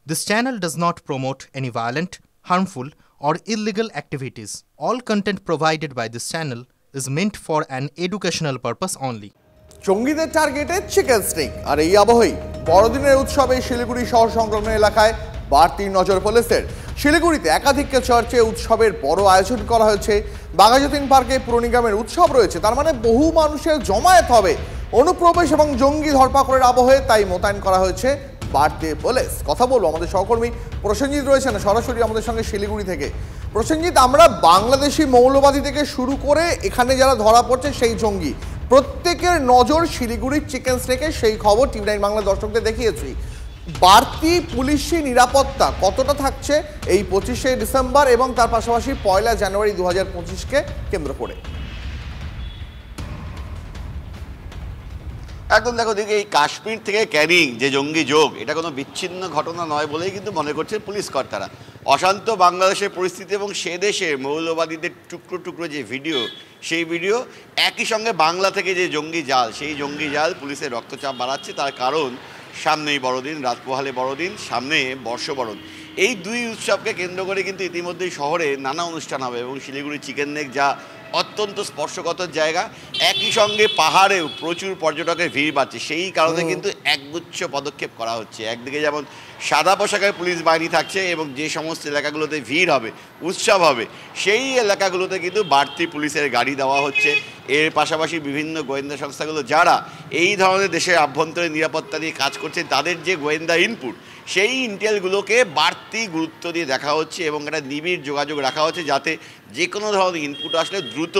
This channel does not promote any violent, harmful, or illegal activities. All content provided by this channel is meant for an educational purpose only. জঙ্গিদের টার্গেটে chicken snake আর এই আবহেই বড়দিনের উৎসবে শিলিগুড়ি শহর সংলগ্ন এলাকায় বাড়তি নজর পুলিশের। শিলিগুড়িতে একাধিক চার্চে উৎসবের বড় আয়োজন করা হয়েছে। বাঘাযতীন পার্কে পুর নিগমের উৎসব রয়েছে, তার মানে বহু মানুষের জমায়েত হবে। অনুপ্রবেশ এবং জঙ্গি ধরপাকড়ের আবহে তাই মোতায়েন করা হয়েছে বাড়তি পুলিশ। কথা বলবো আমাদের সহকর্মী প্রসেনজিৎ রয়েছেন সরাসরি আমাদের সঙ্গে শিলিগুড়ি থেকে। প্রসেনজিৎ, আমরা বাংলাদেশি মৌলবাদী থেকে শুরু করে এখানে যারা ধরা পড়ছে সেই জঙ্গি, প্রত্যেকের নজর শিলিগুড়ির চিকেন স্নেকে, সেই খবর টিভি 9 বাংলা দর্শকদের দেখিয়েছি। বাড়তি পুলিশি নিরাপত্তা কতটা থাকছে এই 25শে ডিসেম্বর এবং তার পাশাপাশি 1 জানুয়ারি 2025কে কেন্দ্র করে? একদম দেখো দিকে এই কাশ্মীর থেকে ক্যানিং যে জঙ্গি যোগ, এটা কোনো বিচ্ছিন্ন ঘটনা নয় বলেই কিন্তু মনে করছে পুলিশ কর্তারা। অশান্ত বাংলাদেশের পরিস্থিতি এবং সে দেশে মৌলবাদীদের টুকরো টুকরো যে ভিডিও, সেই ভিডিও একই সঙ্গে বাংলা থেকে যে জঙ্গি জাল, সেই জঙ্গি জাল পুলিশের রক্তচাপ বাড়াচ্ছে। তার কারণ সামনেই বড়দিন, রাত পোহালে বড়দিন, সামনে বর্ষবরণ। এই দুই উৎসবকে কেন্দ্র করে কিন্তু ইতিমধ্যেই শহরে নানা অনুষ্ঠান হবে এবং শিলিগুড়ি চিকেন নেক যা অত্যন্ত স্পর্শকাতর জায়গা, একই সঙ্গে পাহাড়েও প্রচুর পর্যটকের ভিড় বাড়ছে। সেই কারণে কিন্তু একগুচ্ছ পদক্ষেপ করা হচ্ছে। একদিকে যেমন সাদা পোশাকের পুলিশ বাহিনী থাকছে এবং যে সমস্ত এলাকাগুলোতে ভিড় হবে, উৎসব হবে, সেই এলাকাগুলোতে কিন্তু বাড়তি পুলিশের গাড়ি দেওয়া হচ্ছে। এর পাশাপাশি বিভিন্ন গোয়েন্দা সংস্থাগুলো যারা এই ধরনের দেশের আভ্যন্তরীণ নিরাপত্তা নিয়ে কাজ করছে, তাদের যে গোয়েন্দা ইনপুট, সেই ইন্টেলগুলোকে বাড়তি গুরুত্ব দিয়ে দেখা হচ্ছে এবং একটা নিবিড় যোগাযোগ রাখা হচ্ছে যাতে যে কোনো ধরনের ইনপুট আসলে দ্রুত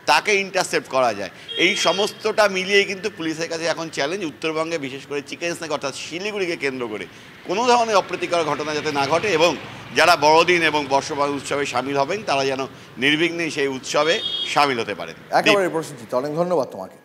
তাকে ইন্টারসেপ্ট করা যায়। এই সমস্তটা মিলিয়ে কিন্তু পুলিশের কাছে এখন চ্যালেঞ্জ, উত্তরবঙ্গে বিশেষ করে চিকেন স্নেক অর্থাৎ শিলিগুড়িকে কেন্দ্র করে কোনো ধরনের অপ্রীতিকর ঘটনা যাতে না ঘটে এবং যারা বড়দিন এবং বর্ষবরণ উৎসবে সামিল হবেন তারা যেন নির্বিঘ্নে সেই উৎসবে সামিল হতে পারেন। একেবারে প্রসেনজিৎ, অনেক ধন্যবাদ তোমাকে।